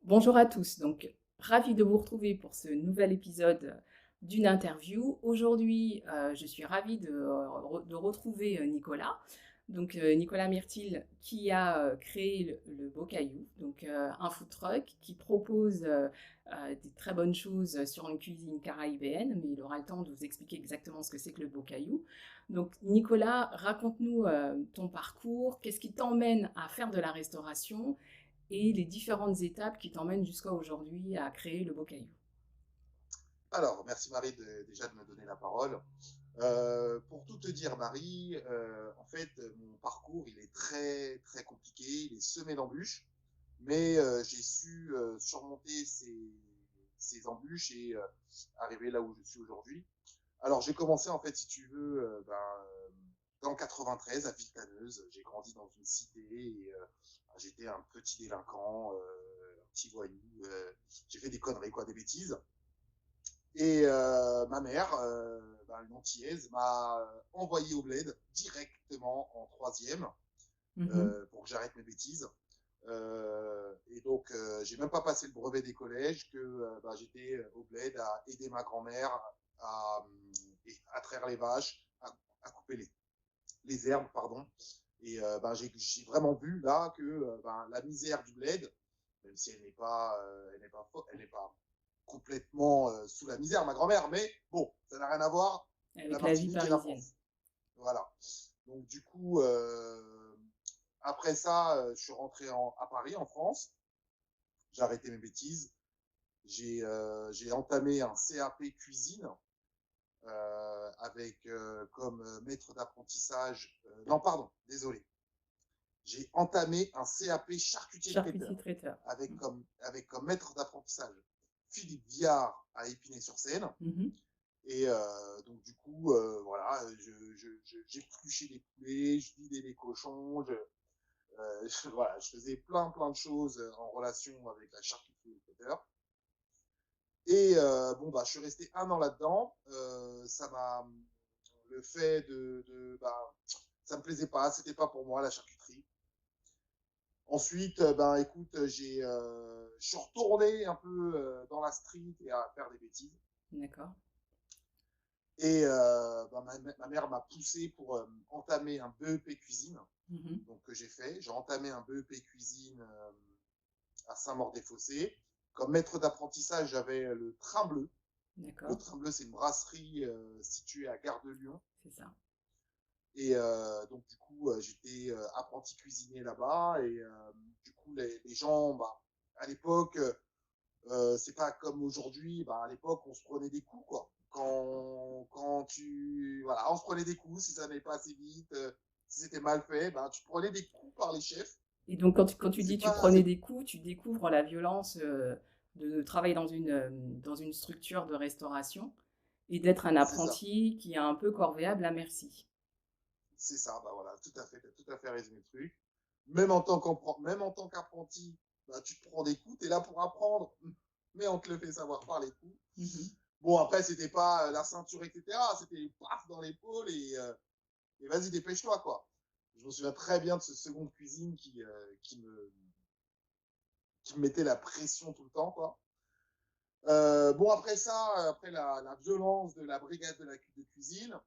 Bonjour à tous, donc ravi de vous retrouver pour ce nouvel épisode d'une interview. Aujourd'hui, je suis ravie de retrouver Nicolas. Donc Nicolas Myrtil qui a créé le Beau Caillou, donc un food truck qui propose des très bonnes choses sur une cuisine caribéenne, mais il aura le temps de vous expliquer exactement ce que c'est que le Beau Caillou. Donc Nicolas, raconte-nous ton parcours, qu'est-ce qui t'emmène à faire de la restauration et les différentes étapes qui t'emmènent jusqu'à aujourd'hui à créer le Beau Caillou. Alors, merci Marie déjà de me donner la parole. Pour tout te dire, Marie, en fait, mon parcours, il est très, très compliqué, il est semé d'embûches, mais j'ai su surmonter ces embûches et arriver là où je suis aujourd'hui. Alors, j'ai commencé, en fait, si tu veux, dans 93, à Villetaneuse. J'ai grandi dans une cité et j'étais un petit délinquant, un petit voyou. J'ai fait des conneries, quoi, des bêtises. Et ma mère, une antillaise, m'a envoyé au bled directement en troisième Mhm. pour que j'arrête mes bêtises. Et donc, j'ai même pas passé le brevet des collèges que j'étais au bled à aider ma grand-mère à, à traire les vaches, à couper les herbes, pardon. Et j'ai vraiment vu là que la misère du bled, même si elle n'est pas complètement sous la misère, ma grand-mère, mais bon, ça n'a rien à voir, la Avec la vie Martinique et la parisienne. France. Voilà. Donc du coup, après ça, je suis rentré à Paris, en France. J'ai arrêté mes bêtises. J'ai entamé un CAP cuisine avec comme maître d'apprentissage. Non, pardon, désolé. J'ai entamé un CAP charcutier Charcutier traiteur traiteur. avec comme maître d'apprentissage Philippe Viard à Épinay-sur-Seine. Mhm. Et donc du coup, voilà, j'épluchais des poulets, je vidais des cochons, voilà, je faisais plein de choses en relation avec la charcuterie et le traiteur. Et je suis resté un an là-dedans. Ça m'a le fait ça me plaisait pas, c'était pas pour moi la charcuterie. Ensuite, écoute, je suis retourné un peu dans la street et à faire des bêtises. D'accord. Et ma mère m'a poussé pour entamer un BEP cuisine, Mhm. donc que j'ai fait. J'ai entamé un BEP cuisine à Saint-Maur-des-Fossés. Comme maître d'apprentissage, j'avais le Train Bleu. Le D'accord. Train Bleu, c'est une brasserie située à Gare de Lyon. C'est ça. Et donc, du coup, j'étais apprenti cuisinier là-bas. Et du coup, les gens, à l'époque, c'est pas comme aujourd'hui. À l'époque, on se prenait des coups, quoi. Voilà, on se prenait des coups si ça n'allait pas assez vite, si c'était mal fait, tu prenais des coups par les chefs. Et donc quand tu dis C'est tu pas, prenais c'est, des coups, tu découvres la violence de travailler dans une structure de restauration et d'être un c'est ça, apprenti qui est un peu corvéable à merci. c'est ça, voilà, t'as tout à fait résumé le truc. Même en tant qu'apprenti, tu te prends des coups, t'es là pour apprendre, mais on te le fait savoir par les coups. Mhm. Bon, après, c'était pas la ceinture, etc. C'était paf dans l'épaule et vas-y, dépêche-toi, quoi. Je me souviens très bien de ce second cuisine qui me mettait la pression tout le temps, quoi. Bon, après ça, après la violence de la brigade de cuisine,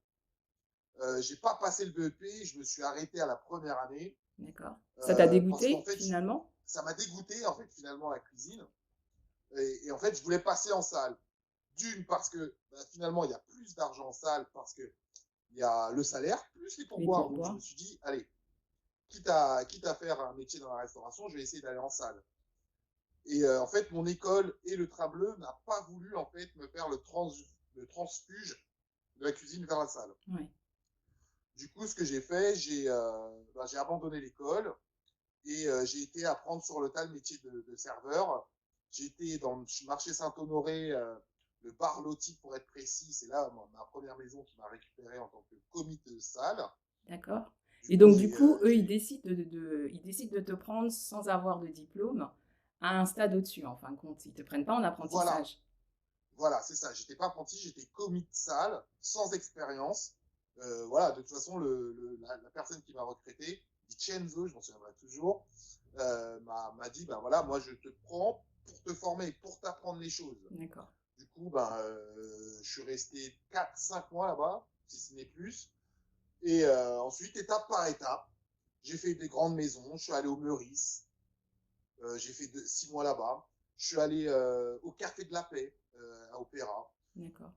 j'ai pas passé le BEP, je me suis arrêté à la première année D'accord. Ça t'a parce qu'en dégoûté fait, finalement? ça m'a dégoûté en fait finalement la cuisine et en fait, je voulais passer en salle. D'une parce que finalement, il y a plus d'argent en salle parce que il y a le salaire plus les Les pourboires. Donc je me pourboires? suis dit, allez, quitte à faire un métier dans la restauration, je vais essayer d'aller en salle. Et en fait, mon école et le train bleu n'a pas voulu en fait me faire le transfuge de la cuisine vers la salle. Ouais. Du coup, ce que j'ai fait, j'ai abandonné l'école et j'ai été apprendre sur le tas le métier de serveur. J'ai été dans le marché Saint-Honoré, le bar Loti pour être précis. C'est là ma première maison qui m'a récupéré en tant que commis de salle. D'accord. Du Et coup, donc, du coup, eux, ils décident de te prendre sans avoir de diplôme à un stade au-dessus, en fin de compte. Ils ne te prennent pas en voilà, apprentissage. voilà, c'est ça. J'étais pas apprenti, j'étais commis de salle, sans expérience. Voilà, de toute façon, la personne qui m'a recruté, Vincenzo, je m'en souviendrai toujours, m'a dit, ben voilà, moi je te prends pour te former, pour t'apprendre les choses. D'accord. Du coup, je suis resté 4-5 mois là-bas, si ce n'est plus. Et ensuite, étape par étape, j'ai fait des grandes maisons. Je suis allé au Meurice. J'ai fait 6 mois là-bas. Je suis allé au Café de la Paix, à Opéra. D'accord.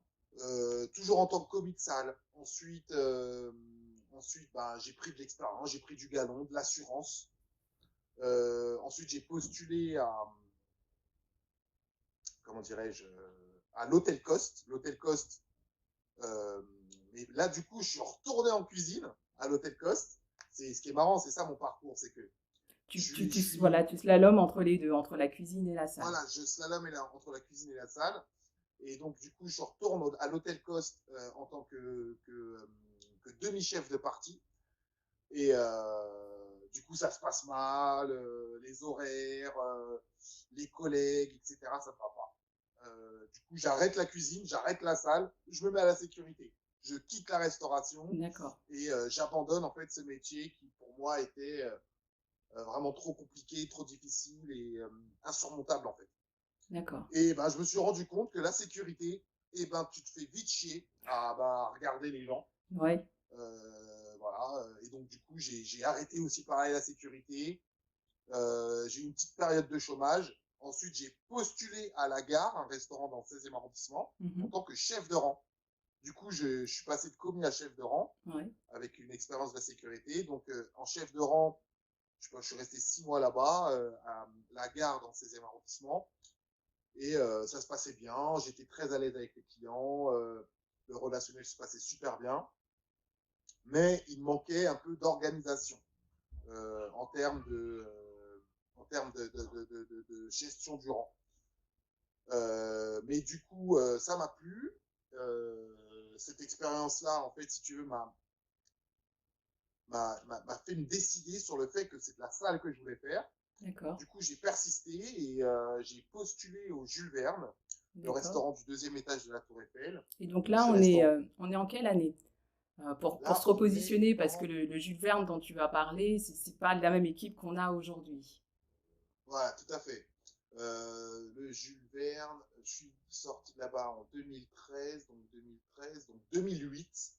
Toujours en tant que commis de salle. Ensuite, j'ai pris de l'expérience, j'ai pris du galon, de l'assurance. Ensuite, j'ai postulé à, comment dirais-je, à l'Hôtel Coste. L'Hôtel Coste, mais là, du coup, je suis retourné en cuisine à l'Hôtel Coste. C'est ce qui est marrant, c'est ça mon parcours, c'est que Voilà, tu slalomes entre les deux, entre la cuisine et la salle. voilà, je slalom entre la cuisine et la salle. Et donc, du coup, je retourne à l'Hôtel Coste en tant que demi-chef de partie. Et du coup, ça se passe mal, les horaires, les collègues, etc. Ça ne va pas. Du coup, j'arrête la cuisine, j'arrête la salle, je me mets à la sécurité. Je quitte la restauration et j'abandonne en fait ce métier qui pour moi était vraiment trop compliqué, trop difficile et insurmontable en fait. D'accord. Et je me suis rendu compte que la sécurité, tu te fais vite chier à regarder les gens. Ouais. Voilà. Et donc, du coup, j'ai arrêté aussi pareil la sécurité. J'ai eu une petite période de chômage. Ensuite, j'ai postulé à la Gare, un restaurant dans le 16e arrondissement, en tant que chef de rang. Du coup, je suis passé de commis à chef de rang avec une expérience de la sécurité. Donc, en chef de rang, je suis resté 6 mois là-bas, à la Gare dans le 16e arrondissement. Et ça se passait bien. J'étais très à l'aise avec les clients. Le relationnel se passait super bien. Mais il manquait un peu d'organisation en termes de gestion du rang. Mais du coup, ça m'a plu. Cette expérience-là, en fait, si tu veux, m'a fait me décider sur le fait que c'est de la salle que je voulais faire. D'accord. Du coup, j'ai persisté et j'ai postulé au Jules Verne, le restaurant du 2e étage de la Tour Eiffel. Et donc là, on est en quelle année pour Là, se repositionner, parce que le Jules Verne dont tu vas parler, c'est pas la même équipe qu'on a aujourd'hui. Voilà, tout à fait. Le Jules Verne, je suis sorti de là-bas en 2013, donc 2008.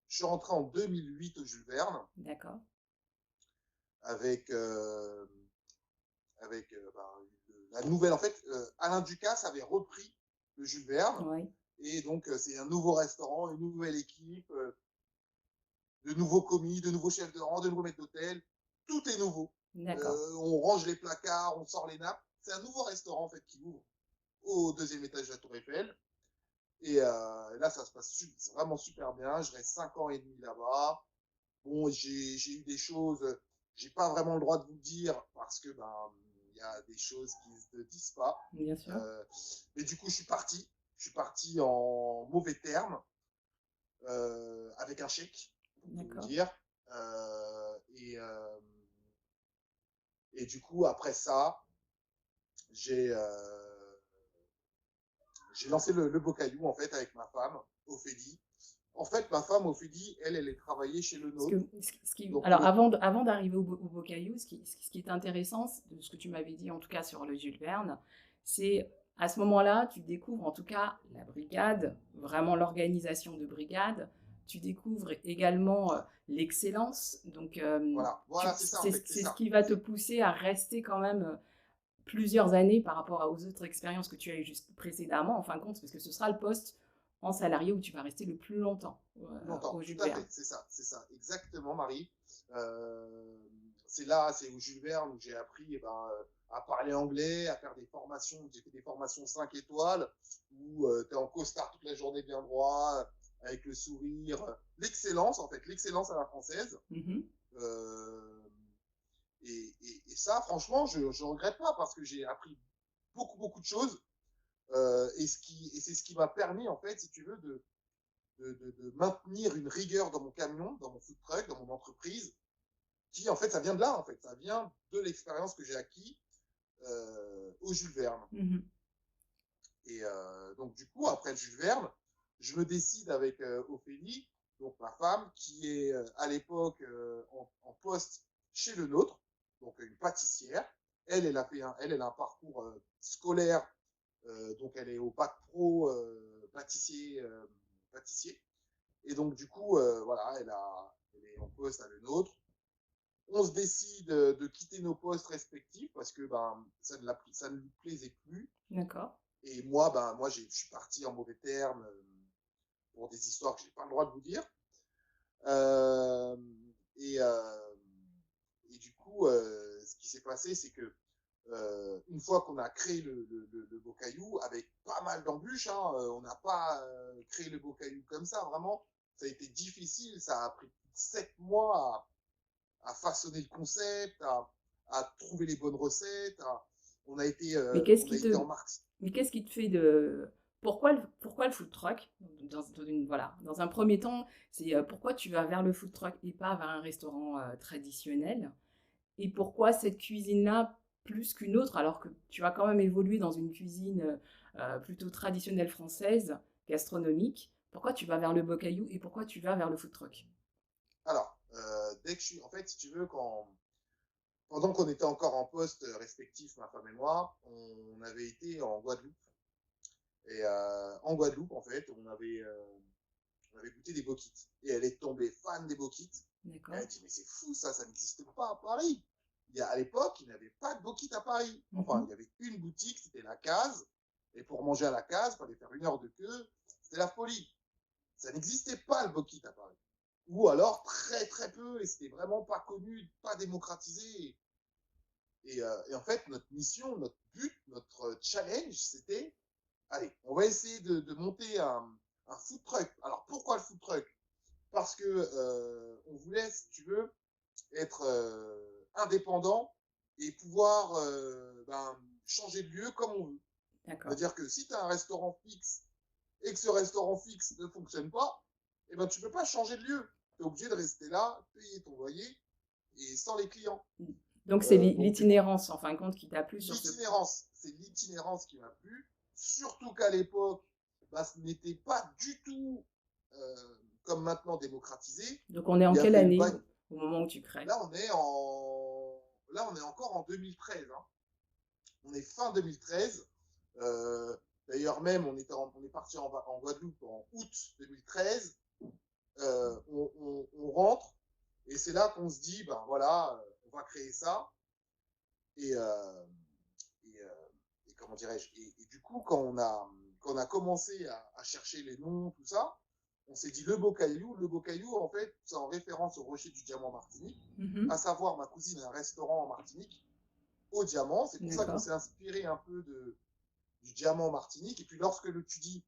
Je suis rentré en 2008 au Jules Verne. D'accord. Avec, la nouvelle. En fait, Alain Ducasse avait repris le Jules Verne. Ouais. Et donc, c'est un nouveau restaurant, une nouvelle équipe, de nouveaux commis, de nouveaux chefs de rang, de nouveaux maîtres d'hôtel. Tout est nouveau. On range les placards, on sort les nappes. C'est un nouveau restaurant en fait qui ouvre au 2e étage de la Tour Eiffel. Et là, ça se passe vraiment super bien. Je reste 5 ans et demi là-bas. Bon, j'ai eu des choses. J'ai pas vraiment le droit de vous le dire parce que il y a des choses qui ne se disent pas. Bien sûr. Mais du coup, je suis parti. Je suis parti en mauvais termes, avec un chèque, pour vous dire. Et du coup, après ça, j'ai lancé le Beau Caillou, en fait, avec ma femme, Ophélie. En fait, ma femme, Ophélie, elle travaillait chez Le Nôtre. Alors, avant d'arriver au Beau Caillou, ce qui est intéressant, de ce que tu m'avais dit, en tout cas sur le Jules Verne, c'est à ce moment-là, tu découvres en tout cas la brigade, vraiment l'organisation de brigade. Tu découvres également l'excellence. Donc, voilà, c'est ça. C'est ce qui va te pousser à rester quand même plusieurs années par rapport aux autres expériences que tu as eues juste précédemment, en fin de compte, parce que ce sera le poste en salarié où tu vas rester le plus longtemps, au Jules Verne. C'est ça, exactement, Marie. C'est au Jules Verne où j'ai appris à parler anglais, à faire des formations. J'ai fait des formations 5 étoiles où tu es en costard toute la journée bien droit, avec le sourire. L'excellence, en fait, l'excellence à la française. Et ça, franchement, je ne regrette pas parce que j'ai appris beaucoup de choses. Et c'est ce qui m'a permis, en fait, si tu veux, de maintenir une rigueur dans mon camion, dans mon food truck, dans mon entreprise, qui, en fait, ça vient de là, en fait. Ça vient de l'expérience que j'ai acquis au Jules Verne. Et donc, du coup, après le Jules Verne, je me décide avec Ophélie, donc ma femme, qui est à l'époque en poste chez Le Nôtre, donc une pâtissière. elle a un parcours scolaire, donc elle est au bac pro pâtissier. Et donc du coup, voilà, elle est en poste à le nôtre. On se décide de quitter nos postes respectifs parce que ben ça ne lui plaisait plus. D'accord. Et moi, je suis parti en mauvais termes pour des histoires que j'ai pas le droit de vous dire. Euh, et, euh, et du coup, ce qui s'est passé, c'est que une fois qu'on a créé le Beau Caillou, avec pas mal d'embûches, hein, on n'a pas créé le Beau Caillou comme ça, vraiment. Ça a été difficile, ça a pris 7 mois à façonner le concept, à trouver les bonnes recettes. Mais qu'est-ce On a qui été te, en mars. mais qu'est-ce qui te fait de... pourquoi le food truck voilà. Dans un premier temps, c'est pourquoi tu vas vers le food truck et pas vers un restaurant traditionnel? Et pourquoi cette cuisine-là plus qu'une autre, alors que tu as quand même évolué dans une cuisine plutôt traditionnelle française, gastronomique? Pourquoi tu vas vers le bocaillou et pourquoi tu vas vers le food truck? Alors, dès que je suis, en fait, si tu veux, pendant qu'on était encore en poste respectif, ma femme et moi, on avait été en Guadeloupe. Et en Guadeloupe, en fait, on avait goûté des boquites. Et elle est tombée fan des boquites. Elle a D'accord. dit, mais c'est fou, ça n'existe pas à Paris. À l'époque, il n'y avait pas de boquites à Paris. Enfin, il Mhm. y avait une boutique, c'était la Case. Et pour manger à la Case, il fallait faire 1 heure de queue. C'était la folie. Ça n'existait pas le boquite à Paris. Ou alors très très peu, et c'était vraiment pas connu, pas démocratisé. Et en fait, notre mission, notre but, notre challenge, c'était, allez, on va essayer de monter un food truck. Alors pourquoi le food truck? Parce que on voulait, si tu veux, être indépendant et pouvoir changer de lieu comme on veut. D'accord. C'est-à-dire que si tu as un restaurant fixe et que ce restaurant fixe ne fonctionne pas, eh ben, tu ne peux pas changer de lieu. Tu es obligé de rester là, payer ton loyer et sans les clients. Donc c'est Donc, du coup, l'itinérance, en fin de compte, qui t'a plu sur ce... c'est l'itinérance qui m'a plu. Surtout qu'à l'époque, ce n'était pas du tout comme maintenant démocratisé. Donc on est en Il y quelle avait le année bac. au moment où tu crées? Là, on est encore en 2013. Hein. On est fin 2013. Euh, D'ailleurs, même, on est parti en Guadeloupe en août 2013. On rentre et c'est là qu'on se dit, ben voilà, on va créer ça. Et, euh, et, euh, et comment dirais-je et du coup, quand on a commencé à chercher les noms, tout ça, on s'est dit le Beau Caillou. Le Beau Caillou, en fait, c'est en référence au rocher du diamant Martinique, à Mhm. savoir ma cousine a un restaurant en Martinique au diamant. C'est pour ça qu'on D'accord. s'est inspiré un peu du diamant Martinique. Et puis lorsque tu dis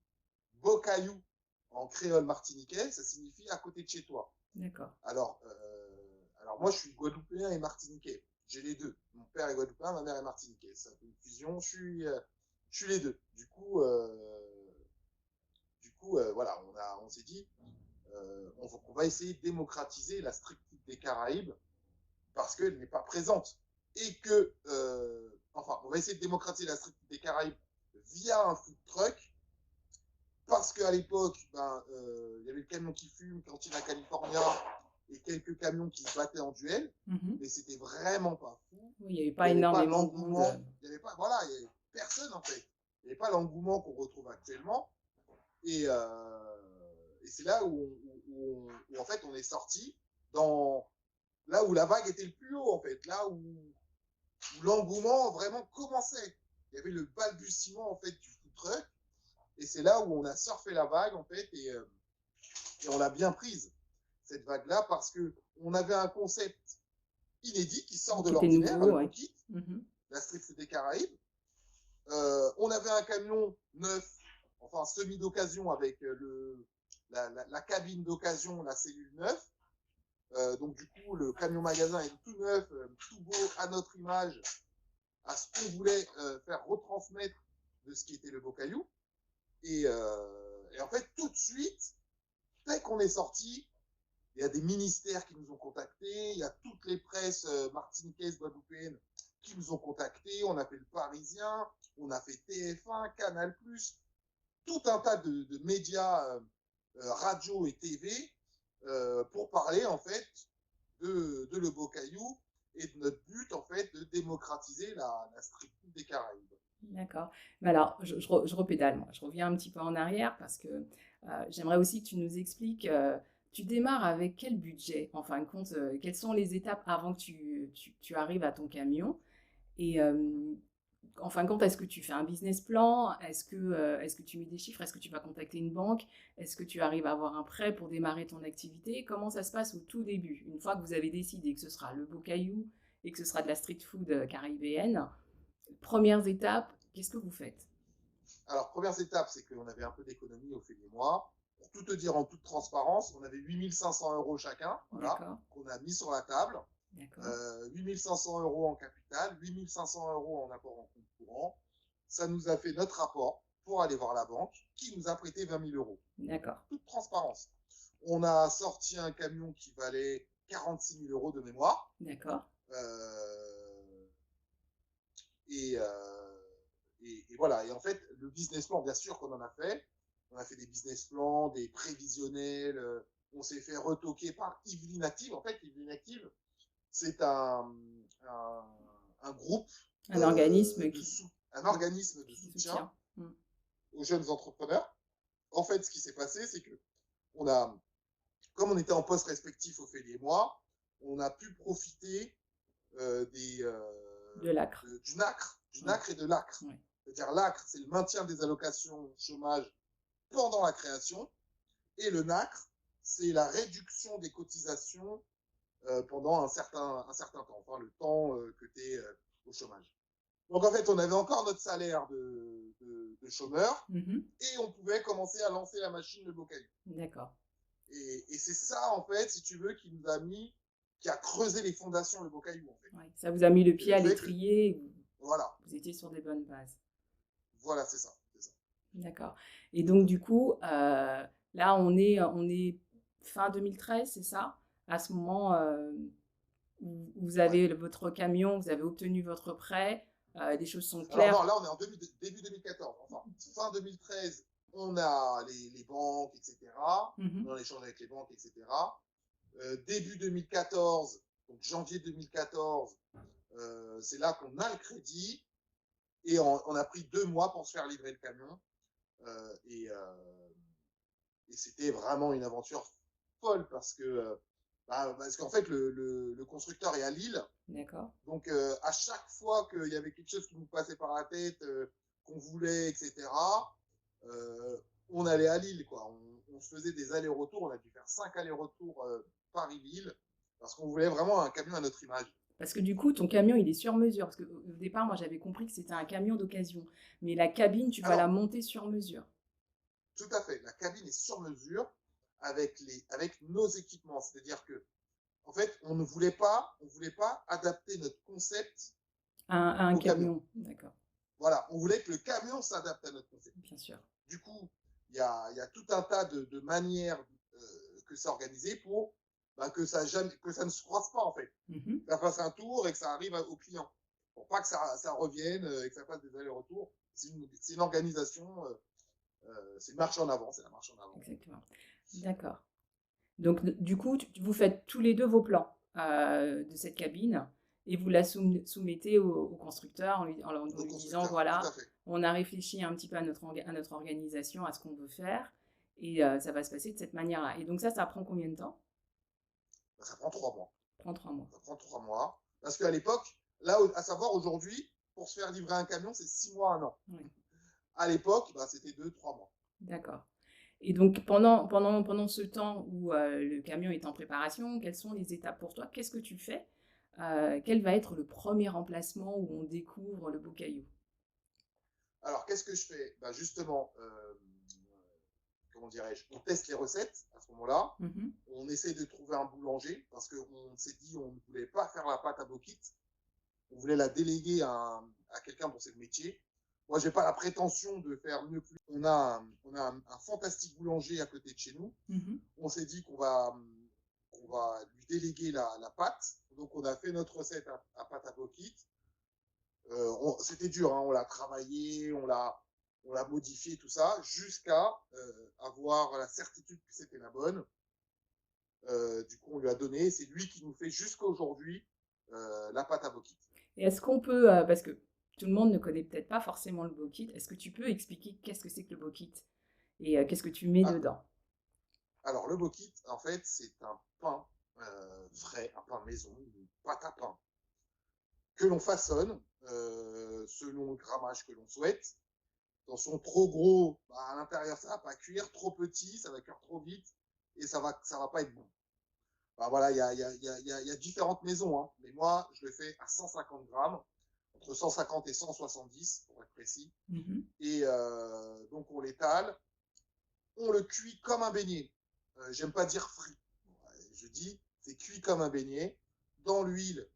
Beau Caillou en créole martiniquais, ça signifie à côté de chez toi. D'accord. Alors moi, je suis guadeloupéen et martiniquais. J'ai les deux. Mon père est guadeloupéen, ma mère est martiniquaise. Ça fait une fusion. Je suis les deux. Voilà, on s'est dit, on va essayer de démocratiser la street food des Caraïbes parce qu'elle n'est pas présente et que, on va essayer de démocratiser la street food des Caraïbes via un food truck parce qu'à l'époque, il y avait le camion qui fume, Cantina California et quelques camions qui se battaient en duel, Mhm. mais c'était vraiment pas fou. Oui, il n'y avait Il pas n'y avait pas énormément de monde. l'engouement, il n'y avait pas, voilà, il y avait personne en fait. Il n'y avait pas l'engouement qu'on retrouve actuellement. Et, et c'est là où, en fait on est sorti dans là où la vague était le plus haut en fait, là où l'engouement vraiment commençait. Il y avait le balbutiement en fait du food truck et c'est là où on a surfé la vague en fait et on l'a bien prise cette vague là parce que on avait un concept inédit qui sort de Qui était l'ordinaire, le nouveau, ouais. Bokit, Mhm. la street des Caraïbes. On avait un camion neuf, enfin semi d'occasion avec la cabine d'occasion, la cellule neuve. Donc du coup, le camion magasin est tout neuf, tout beau à notre image, à ce qu'on voulait faire retransmettre de ce qui était le Beau Caillou. Et en fait, tout de suite, dès qu'on est sorti, il y a des ministères qui nous ont contactés, il y a toutes les presses martiniquaises, guadeloupéennes qui nous ont contactés. On a fait le Parisien, on a fait TF1, Canal+, tout un tas de médias, radio et TV, pour parler en fait de Le Beau Caillou et de notre but, en fait, de démocratiser la street food des Caraïbes. D'accord. Mais alors, je repédale, moi. Je reviens un petit peu en arrière parce que j'aimerais aussi que tu nous expliques, tu démarres avec quel budget, en fin de compte, quelles sont les étapes avant que tu arrives à ton camion? Et en fin de compte, est-ce que tu fais un business plan? Est-ce que tu mets des chiffres? Est-ce que tu vas contacter une banque? Est-ce que tu arrives à avoir un prêt pour démarrer ton activité? Comment ça se passe au tout début? Une fois que vous avez décidé que ce sera le beau caillou et que ce sera de la street food caribéenne, premières étapes, qu'est-ce que vous faites? Alors, première étape, c'est qu'on avait un peu d'économie au fil des mois. Pour tout te dire en toute transparence, on avait 8 500 euros chacun, voilà, D'accord, qu'on a mis sur la table. d'accord, 8 500 euros en capital, 8 500 euros en apport en compte courant. Ça nous a fait notre rapport pour aller voir la banque qui nous a prêté 20 000 euros. d'accord, Toute transparence. On a sorti un camion qui valait 46 000 euros de mémoire. d'accord. Euh, et, euh, et voilà. Et en fait, le business plan, bien sûr qu'on en a fait. On a fait des business plans, des prévisionnels. On s'est fait retoquer par Yveline Active. En fait, Yveline Active, c'est un, un groupe, Un organisme un organisme de qui soutien soutient. Mm. aux jeunes entrepreneurs. En fait, ce qui s'est passé, c'est que on a, comme on était en poste respectif, Ophélie et moi, on a pu profiter De l'acre. du NACRE, du Ouais, NACRE et de l'ACRE. ouais. C'est-à-dire l'ACRE, c'est le maintien des allocations chômage pendant la création, et le NACRE, c'est la réduction des cotisations pendant un certain temps, enfin le temps que tu es au chômage. Donc en fait, on avait encore notre salaire de chômeur Mhm. et on pouvait commencer à lancer la machine de Bocaillou. D'accord. Et c'est ça, en fait, si tu veux, qui a creusé les fondations de Bocaillou, en fait. Ouais. Ça vous a mis le C'est pied le à fait que, l'étrier et voilà, vous étiez sur des bonnes bases. voilà, c'est ça, c'est ça, D'accord. Et tout donc, à du fait. coup, là, on est fin 2013, c'est ça? À ce moment où vous Ouais. avez votre camion, vous avez obtenu votre prêt, les choses sont Alors claires. non, là, on est en début 2014. Enfin, fin 2013, on a les banques, etc. On Mhm. est en échange avec les banques, etc. Début 2014, donc janvier 2014, c'est là qu'on a le crédit et on a pris 2 mois pour se faire livrer le camion. Euh, et, euh, et c'était vraiment une aventure folle parce qu'en fait, le constructeur est à Lille. D'accord. Donc, à chaque fois qu'il y avait quelque chose qui nous passait par la tête, qu'on voulait, etc., euh, on allait à Lille, quoi. On se faisait des allers-retours. On a dû faire 5 allers-retours Paris-Lille parce qu'on voulait vraiment un camion à notre image. Parce que du coup, ton camion, il est sur mesure. Parce qu'au départ, moi, j'avais compris que c'était un camion d'occasion. Mais la cabine, tu vas la Alors, monter sur mesure. tout à fait. La cabine est sur mesure avec nos équipements. C'est-à-dire que, en fait, on voulait pas adapter notre concept À un au camion. camion, d'accord, Voilà, on voulait que le camion s'adapte à notre concept. bien sûr. Du coup, il y a tout un tas de manières que c'est organisé pour que que ça ne se croise pas, en fait. Mhm. Ça fasse un tour et que ça arrive au client. Pour pas que ça revienne et que ça fasse des allers-retours. C'est une organisation, c'est une marche en avant, c'est la marche en avant. Exactement. D'accord. Donc, du coup, vous faites tous les deux vos plans de cette cabine et vous la soumettez au constructeur en Au lui disant, constructeur, tout à voilà, fait. on a réfléchi un petit peu à notre organisation, à ce qu'on veut faire, et ça va se passer de cette manière-là. Et donc ça prend combien de temps? Ça prend 3 mois. Ça prend 3 mois. Ça prend 3 mois. Parce qu'à l'époque, là, à savoir aujourd'hui, pour se faire livrer un camion, c'est 6 mois, 1 an. Ouais. À l'époque, c'était 2, 3 mois. D'accord. Et donc, pendant ce temps où le camion est en préparation, quelles sont les étapes pour toi? Qu'est-ce que tu fais? Quel va être le premier emplacement où on découvre le beau caillou? Alors, qu'est-ce que je fais justement, comment dirais-je, on teste les recettes à ce moment-là. Mhm. On essaie de trouver un boulanger parce qu'on s'est dit on ne voulait pas faire la pâte à Bokit. On voulait la déléguer à quelqu'un pour ce métier. Moi, j'ai pas la prétention de faire mieux que lui. On a un fantastique boulanger à côté de chez nous. Mhm. On s'est dit qu'on va lui déléguer la pâte. Donc, on a fait notre recette à pâte à Bokit. C'était dur, hein, on l'a travaillé, on l'a modifié, tout ça, jusqu'à avoir la certitude que c'était la bonne. Du coup, on lui a donné, c'est lui qui nous fait jusqu'à aujourd'hui la pâte à bokit. Et est-ce qu'on peut, parce que tout le monde ne connaît peut-être pas forcément le bokit, est-ce que tu peux expliquer qu'est-ce que c'est que le bokit et qu'est-ce que tu mets Ah, dedans? alors le bokit, en fait, c'est un pain frais, un pain maison, une pâte à pain que l'on façonne selon le grammage que l'on souhaite. Dans son trop gros, bah, à l'intérieur ça va pas cuire, trop petit, ça va cuire trop vite et ça va pas être bon. Bah, voilà, il y a différentes maisons, hein, mais moi je le fais à 150 grammes, entre 150 et 170 pour être précis. Mmh. Et donc on l'étale, on le cuit comme un beignet. J'aime pas dire frit, je dis c'est cuit comme un beignet dans l'huile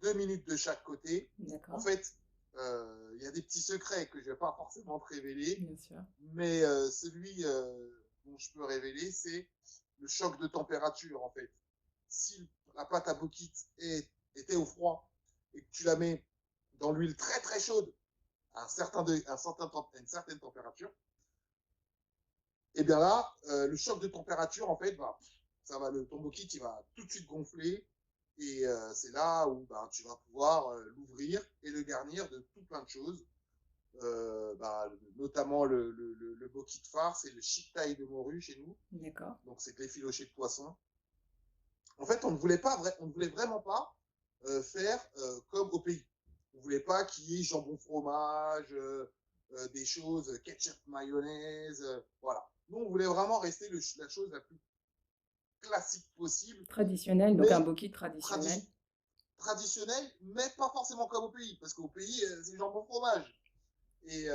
2 minutes de chaque côté. En D'accord, fait, il y a des petits secrets que je ne vais pas forcément te révéler, bien sûr. mais celui dont je peux révéler, c'est le choc de température, en fait. Si la pâte à bokit était au froid et que tu la mets dans l'huile très très chaude à une certaine température, et bien là, le choc de température, en fait, ton bokit, il va tout de suite gonfler. Et c'est là où ben, tu vas pouvoir l'ouvrir et le garnir de tout plein de choses. Ben, notamment le bokit phare, c'est le chicktail de morue chez nous. D'accord. Donc c'est de l'effiloché de poisson. En fait, on ne voulait vraiment pas faire comme au pays. On ne voulait pas qu'il y ait jambon fromage, des choses ketchup mayonnaise, voilà. Nous, on voulait vraiment rester la chose la plus classique possible, Traditionnel, donc un mais bokit traditionnel. tradi traditionnel, mais pas forcément comme au pays, parce qu'au pays, c'est jambon fromage, et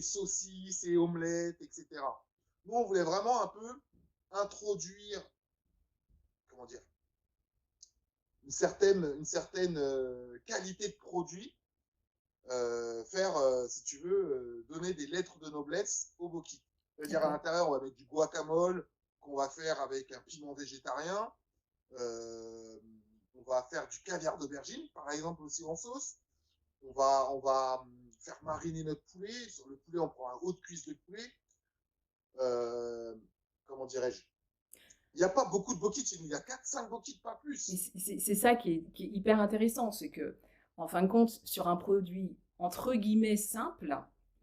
saucisses, et omelettes, etc. Nous, on voulait vraiment un peu introduire, comment dire, une certaine qualité de produit, faire, si tu veux, donner des lettres de noblesse au bokit. C'est-à-dire à D'accord. l'intérieur, on va mettre du guacamole qu'on va faire avec un piment végétarien. Euh, on va faire du caviar d'aubergine, par exemple, aussi en sauce. On va faire mariner notre poulet. Sur le poulet, on prend un haut de cuisse de poulet. Euh, comment dirais-je? Il n'y a pas beaucoup de bokits chez nous. Il y a 4-5 bokits, pas Mais plus. c'est ça qui est hyper intéressant, c'est que, en fin de compte, sur un produit entre guillemets simple,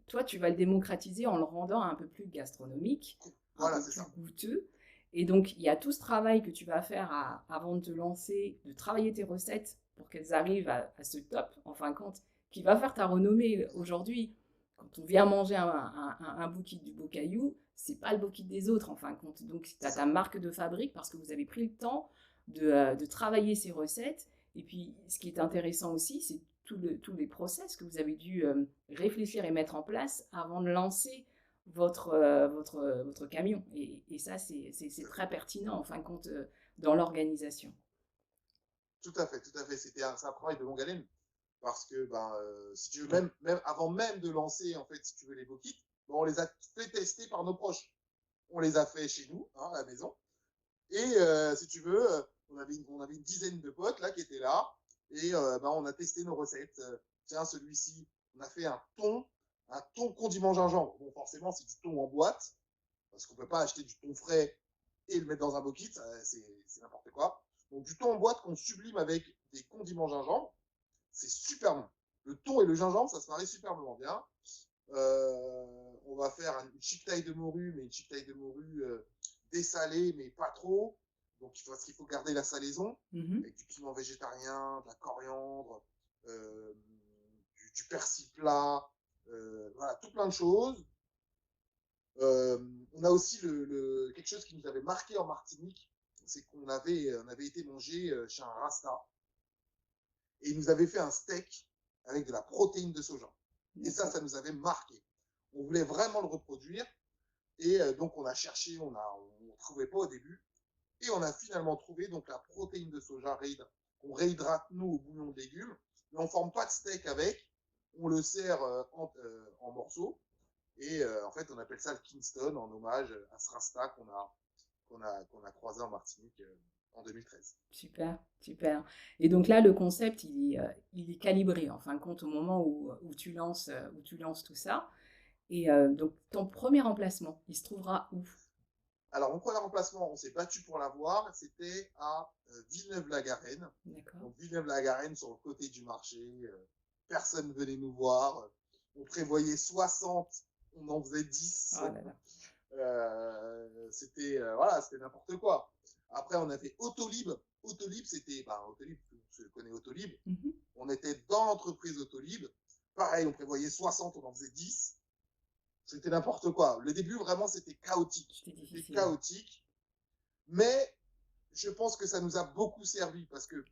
toi, tu vas le démocratiser en le rendant un peu plus gastronomique, un Voilà, peu c'est plus ça. goûteux. Et donc, il y a tout ce travail que tu vas faire avant de te lancer, de travailler tes recettes pour qu'elles arrivent à ce top, en fin de compte, qui va faire ta renommée aujourd'hui. Quand on vient manger un bouquet du beau caillou, c'est pas le bouquet des autres, en fin de compte. Donc, tu C'est as ta ça. marque de fabrique parce que vous avez pris le temps de travailler ces recettes. Et puis, ce qui est intéressant aussi, c'est tous les process que vous avez dû réfléchir et mettre en place avant de lancer votre camion. Et ça, c'est très pertinent, en fin de compte, dans l'organisation. Tout à fait, tout à fait. C'est un travail de longue haleine. Parce que, ben, si tu veux, même avant même de lancer, en fait, si tu veux, les bokits, bon, on les a fait tester par nos proches. On les a fait chez nous, hein, à la maison. Et si tu veux, on avait une dizaine de potes là qui étaient là. Et ben, on a testé nos recettes. Tiens, celui-ci, on a fait un thon condiment gingembre. Bon, forcément, c'est du thon en boîte, parce qu'on ne peut pas acheter du thon frais et le mettre dans un bokit, c'est n'importe quoi. Donc du thon en boîte qu'on sublime avec des condiments gingembre, c'est super bon. Le thon et le gingembre, ça se marie superbement bien. On va faire une chic taille de morue, mais une chic taille de morue dessalée, mais pas trop. Donc, parce qu'il faut garder la salaison, Mhm. avec du piment végétarien, de la coriandre, euh, du persil plat, voilà, tout plein de choses. Euh, on a aussi quelque chose qui nous avait marqué en Martinique, c'est on avait été manger chez un Rasta, et il nous avait fait un steak avec de la protéine de soja. Et D'accord. ça nous avait marqué. On voulait vraiment le reproduire. Et donc, on a cherché, on ne trouvait pas au début. Et on a finalement trouvé donc la protéine de soja qu'on réhydrate, nous, au bouillon de légumes. Mais on ne forme pas de steak avec. On le sert en morceaux. Et en fait, on appelle ça le Kingston en hommage à ce rasta qu'on a croisé en Martinique en 2013. Super, super. Et donc là, le concept, il est calibré, en fin de compte, au moment où tu lances tout ça. Et donc, ton premier emplacement, il se trouvera où? Alors, mon premier emplacement, on s'est battu pour l'avoir, c'était à Villeneuve-la-Garenne. D'accord. Donc, Villeneuve-la-Garenne, sur le côté du marché, personne ne venait nous voir. On prévoyait 60, on en faisait 10. Oh là là. Voilà, c'était n'importe quoi. Après, on a fait Autolib. Autolib, c'était, Autolib, tu connais Autolib. Mhm. On était dans l'entreprise Autolib. Pareil, on prévoyait 60, on en faisait 10. C'était n'importe quoi. Le début, vraiment, c'était chaotique. C'était C'était difficile. chaotique. Mais je pense que ça nous a beaucoup servi parce que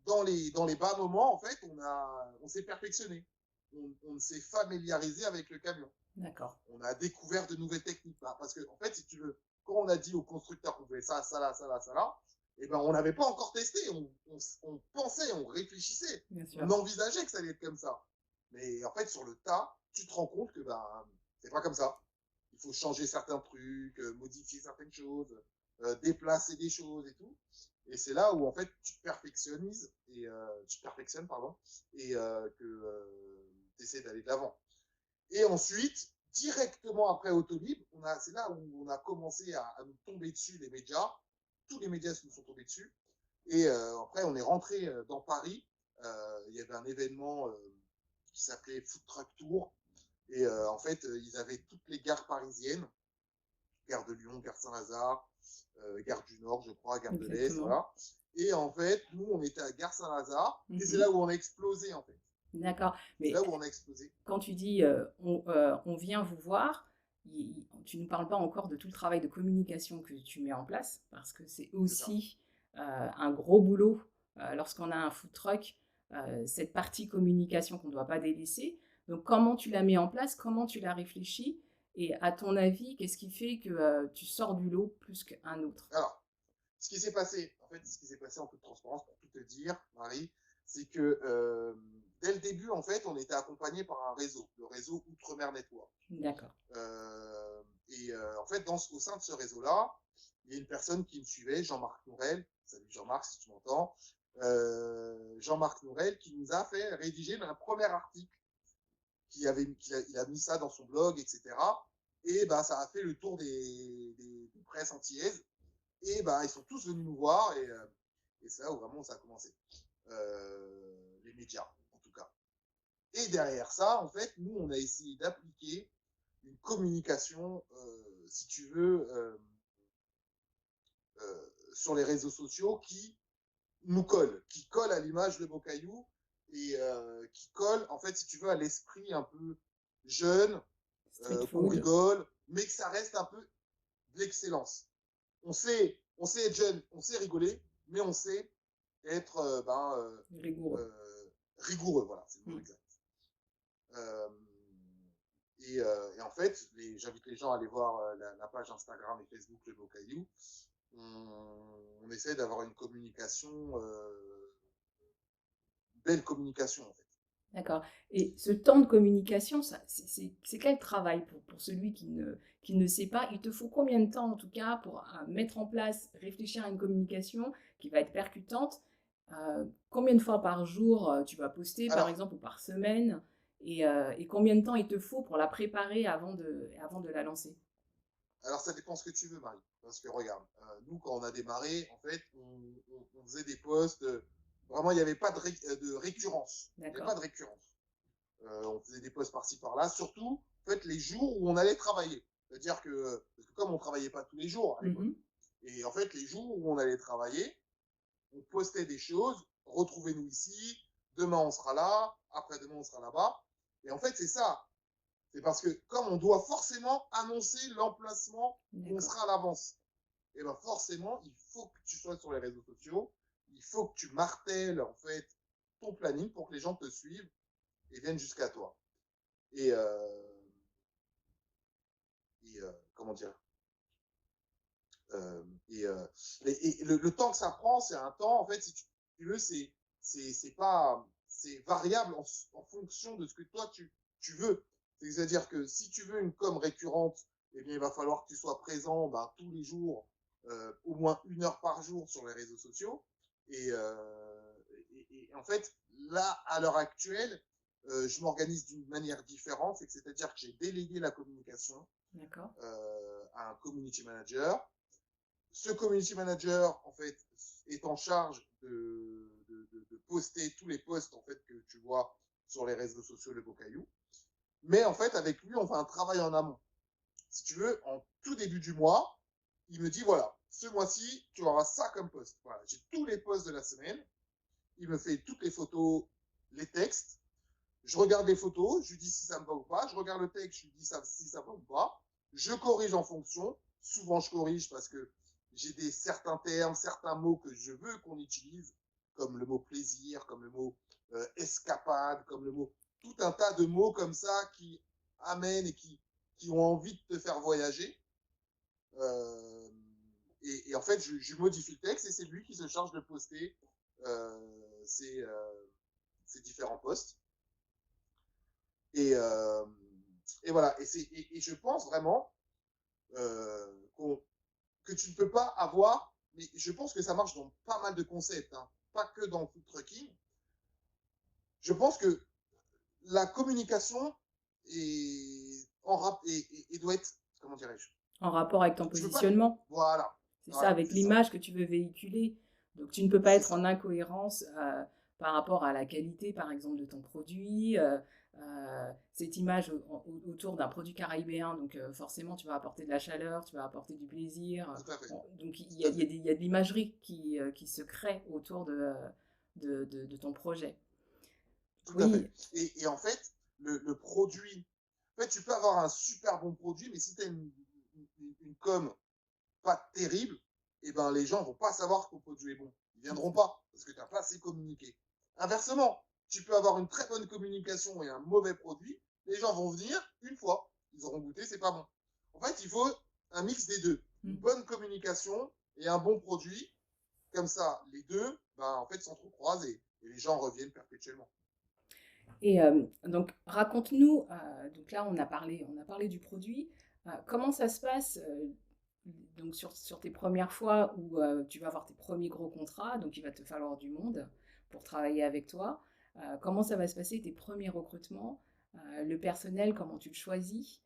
dans les bas moments, en fait, on s'est perfectionné. On s'est familiarisé avec le camion. D'accord. On a découvert de nouvelles techniques. Parce que, en fait, si tu veux, quand on a dit au constructeur qu'on voulait ça, ça là, ça là, ça là, eh ben, on n'avait pas encore testé. On pensait, on réfléchissait, Bien sûr. on envisageait que ça allait être comme ça. Mais en fait, sur le tas, tu te rends compte que c'est pas comme ça. Il faut changer certains trucs, modifier certaines choses, déplacer des choses et tout. Et c'est là où en fait tu perfectionnes pardon, et que tu essaies d'aller de l'avant. Et ensuite, directement après Autolib, c'est là où on a commencé à nous tomber dessus, les médias. Tous les médias nous sont tombés dessus. Et après, on est rentré dans Paris. Il y avait un événement qui s'appelait Food Truck Tour. Et en fait, ils avaient toutes les gares parisiennes. Gare de Lyon, gare Saint-Lazare, gare du Nord, je crois, gare de l'Est, Exactement. voilà. Et en fait, nous, on était à gare Saint-Lazare. Et c'est Mhm. là où on a explosé, en fait. D'accord. C'est Mais là où on a explosé. quand tu dis on vient vous voir, tu ne parles pas encore de tout le travail de communication que tu mets en place, parce que c'est C'est ça. aussi un gros boulot lorsqu'on a un food truck, cette partie communication qu'on ne doit pas délaisser. Donc comment tu la mets en place, comment tu la réfléchis, et à ton avis, qu'est-ce qui fait que tu sors du lot plus qu'un autre? Alors, ce qui s'est passé en toute transparence, pour tout te dire, Marie, c'est que dès le début, en fait, on était accompagné par un réseau, le réseau Outre-mer Network. D'accord. En fait, au sein de ce réseau-là, il y a une personne qui me suivait, Jean-Marc Nourel. Salut Jean-Marc, si tu m'entends. Jean-Marc Nourel, qui nous a fait rédiger un premier article, il a mis ça dans son blog, etc. Et ça a fait le tour des presses antillaises. Et ils sont tous venus nous voir et c'est là où vraiment ça a commencé. Les médias, en tout cas. Et derrière ça, en fait, nous, on a essayé d'appliquer une communication, si tu veux, sur les réseaux sociaux qui colle à l'image de Bocaillou et qui colle, en fait, si tu veux, à l'esprit un peu jeune, Street qu'on food. rigole, mais que ça reste un peu de l'excellence. On sait être jeune, on sait rigoler, mais on sait être Rigoureux. rigoureux, voilà, c'est le mot Mm. exact. Euh, et en fait, j'invite les gens à aller voir la page Instagram et Facebook Le Beau Caillou. On essaie d'avoir une communication, belle communication en fait. D'accord. Et ce temps de communication, c'est quel travail pour celui qui ne sait pas? Il te faut combien de temps, en tout cas, pour mettre en place, réfléchir à une communication qui va être percutante? Combien de fois par jour tu vas poster, par Alors, exemple, ou par semaine? Et combien de temps il te faut pour la préparer avant de la lancer? alors ça dépend ce que tu veux, Marie. Parce que regarde, nous quand on a démarré, en fait, on faisait des posts. Vraiment, il n'y avait pas de récurrence. Il n'y avait pas D'accord? de récurrence. On faisait des posts par-ci par-là, surtout en fait les jours où on allait travailler. C'est-à-dire que, parce que comme on travaillait pas tous les jours à l'époque, Mhm. et en fait les jours où on allait travailler, on postait des choses, retrouvez-nous ici, demain on sera là, après-demain on sera là-bas. Et en fait c'est ça, c'est parce que comme on doit forcément annoncer l'emplacement où on D'accord. sera à l'avance, et ben forcément il faut que tu sois sur les réseaux sociaux, il faut que tu martèles en fait ton planning pour que les gens te suivent et viennent jusqu'à toi. Et, comment dire euh, et, euh, le temps que ça prend, c'est un temps, en fait, si tu veux, c'est pas, c'est variable en fonction de ce que toi tu veux. C'est-à-dire que si tu veux une com récurrente, eh bien, il va falloir que tu sois présent tous les jours, au moins 1 heure par jour sur les réseaux sociaux. Et, et en fait, là, à l'heure actuelle, je m'organise d'une manière différente, c'est-à-dire que j'ai délégué la communication D'accord. à un community manager. Ce community manager, en fait, est en charge de poster tous les posts en fait, que tu vois sur les réseaux sociaux de Bocaillou. Mais en fait, avec lui, on fait un travail en amont. Si tu veux, en tout début du mois, il me dit, voilà, ce mois-ci, tu auras ça comme post. Voilà, j'ai tous les posts de la semaine. Il me fait toutes les photos, les textes. Je regarde les photos, je lui dis si ça me va ou pas. Je regarde le texte, je lui dis si ça va ou pas. Je corrige en fonction. Souvent, je corrige parce que j'ai certains termes, certains mots que je veux qu'on utilise, comme le mot plaisir, comme le mot escapade, comme le mot, tout un tas de mots comme ça qui amènent et qui ont envie de te faire voyager. Euh, et en fait, je modifie le texte et c'est lui qui se charge de poster euh, ces, euh, ces différents posts. Et, euh, et voilà. Et je pense vraiment euh, que tu ne peux pas avoir, mais je pense que ça marche dans pas mal de concepts, hein, pas que dans le food trucking. Je pense que la communication doit être, comment dirais-je, En rapport avec ton tu peux pas, positionnement. voilà, C'est ça, voilà, avec c'est ça, l'image que tu veux véhiculer. Donc tu ne peux pas c'est être en ça, incohérence par rapport à la qualité, par exemple, de ton produit. Cette image autour d'un produit caribéen, donc forcément tu vas apporter de la chaleur, tu vas apporter du plaisir. tout à fait, Donc tout à fait, il y a de l'imagerie qui se crée autour de ton projet. tout à fait. Oui, Et en fait, le produit, en fait, tu peux avoir un super bon produit, mais si tu as une com pas terrible, et ben les gens vont pas savoir que ton produit est bon. Ils viendront pas parce que tu n'as pas assez communiqué. Inversement, tu peux avoir une très bonne communication et un mauvais produit, les gens vont venir une fois, ils auront goûté, c'est pas bon. En fait, il faut un mix des deux, une bonne communication et un bon produit. Comme ça, les deux, ben, en fait, s'entrecroisent et les gens reviennent perpétuellement. et donc, raconte-nous, donc là, on a parlé du produit. Comment ça se passe donc sur tes premières fois où tu vas avoir tes premiers gros contrats, donc il va te falloir du monde pour travailler avec toi. Comment ça va se passer, tes premiers recrutements, le personnel, comment tu le choisis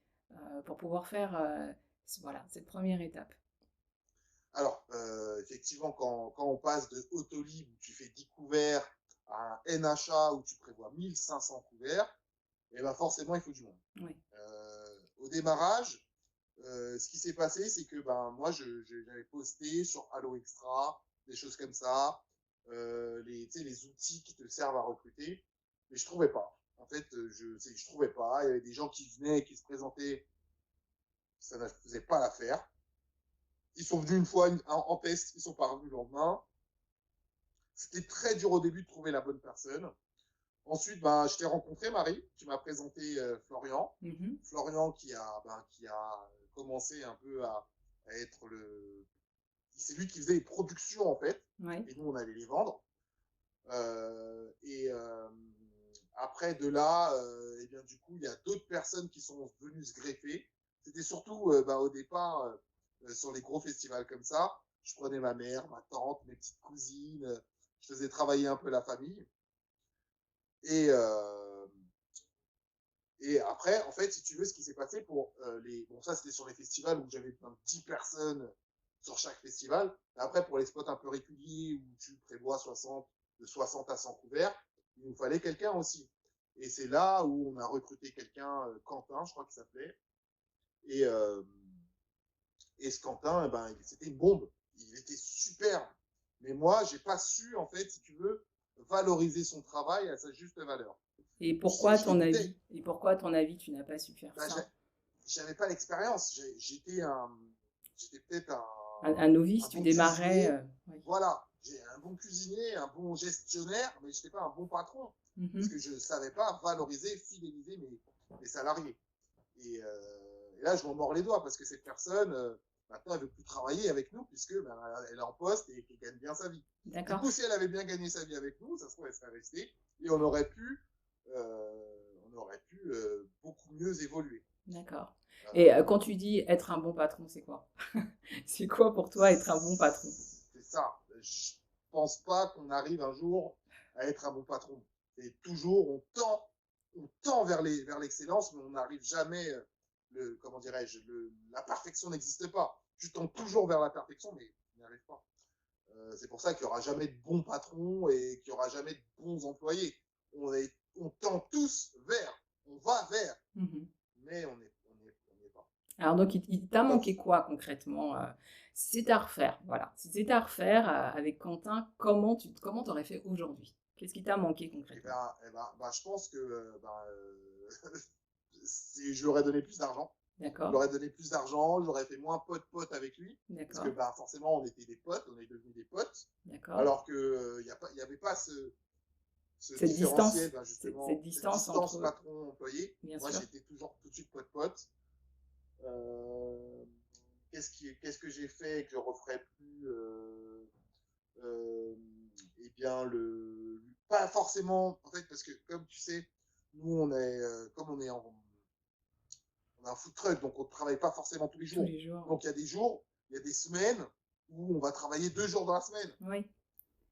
pour pouvoir faire voilà, cette première étape. Alors, effectivement, quand on passe de Autolib où tu fais 10 couverts à un NHA où tu prévois 1500 couverts, et ben forcément, il faut du monde. Oui. Au démarrage, ce qui s'est passé, c'est que ben, moi, j'avais posté sur Allo Extra, des choses comme ça, les outils qui te servent à recruter, mais je trouvais pas. En fait, je trouvais pas. Il y avait des gens qui venaient, qui se présentaient, ça ne faisait pas l'affaire. Ils sont venus une fois en test, ils sont pas revenus le lendemain. C'était très dur au début de trouver la bonne personne. Ensuite, ben, je t'ai rencontré, Marie. Tu m'as présenté Florian. Mhm. Florian qui a commencé un peu à être le. C'est lui qui faisait les productions, en fait. Ouais. Et nous, on allait les vendre. Et après, de là, et bien, du coup, il y a d'autres personnes qui sont venues se greffer. C'était surtout ben, au départ sur les gros festivals comme ça. Je prenais ma mère, ma tante, mes petites cousines. Je faisais travailler un peu la famille. Et, euh, et après, en fait, si tu veux, ce qui s'est passé pour les. Bon, ça, c'était sur les festivals où j'avais 10 personnes sur chaque festival. Et après, pour les spots un peu réguliers où tu prévois de 60 à 100 couverts, il nous fallait quelqu'un aussi. Et c'est là où on a recruté quelqu'un, Quentin, je crois qu'il s'appelait. Et, euh, et ce Quentin, eh ben, c'était une bombe. Il était superbe. Mais moi, j'ai pas su, en fait, si tu veux, valoriser son travail à sa juste valeur. Je l'écoutais. Et pourquoi, à ton avis, tu n'as pas su faire Ben, ça? j'avais pas l'expérience. J'étais peut-être Un novice, un tu bon démarrais. cuisinier. Oui. Voilà. J'ai un bon cuisinier, un bon gestionnaire, mais je n'étais pas un bon patron. Parce Mhm. que je ne savais pas valoriser, fidéliser mes salariés. Et là, je m'en mords les doigts parce que cette personne, maintenant, elle ne veut plus travailler avec nous puisque ben, elle est en poste et qu'elle gagne bien sa vie. Du D'accord. coup, si elle avait bien gagné sa vie avec nous, ça se trouve, elle serait restée et on aurait pu beaucoup mieux évoluer. D'accord. Et Euh, quand tu dis être un bon patron, c'est quoi? C'est quoi pour toi être un bon patron? c'est ça. Je pense pas qu'on arrive un jour à être un bon patron. Et toujours, on tend vers l'excellence, mais on n'arrive jamais comment dirais-je, la perfection n'existe pas. Tu tends toujours vers la perfection, mais tu n'y arrives pas. C'est pour ça qu'il n'y aura jamais de bons patrons et qu'il n'y aura jamais de bons employés. On tend tous vers, on va vers, Mhm. mais on n'est pas. Alors donc, il t'a Donc, manqué quoi concrètement si c'était à refaire, voilà. Si c'était à refaire avec Quentin, comment t'aurais fait aujourd'hui? Qu'est-ce qui t'a manqué concrètement? je pense que je lui aurais donné plus d'argent. Je lui D'accord, aurais donné plus d'argent, j'aurais fait moins pote-pote avec lui, parce que d'accord, forcément, on était des potes, on est devenus des potes, d'accord. alors qu'il n'y avait pas ce Cette différentiel, distance, cette justement, cette distance distance entre, patron-employé. bien Moi, sûr. j'étais toujours tout de suite pote-pote. Euh, qu'est-ce que j'ai fait et que je referais plus euh, Eh bien, pas forcément, en fait, parce que comme tu sais, nous, comme on a un food truck, donc on ne travaille pas forcément tous les Tous jours. les jours, oui. Donc il y a des jours, il y a des semaines où on va travailler 2 jours dans la semaine. Oui,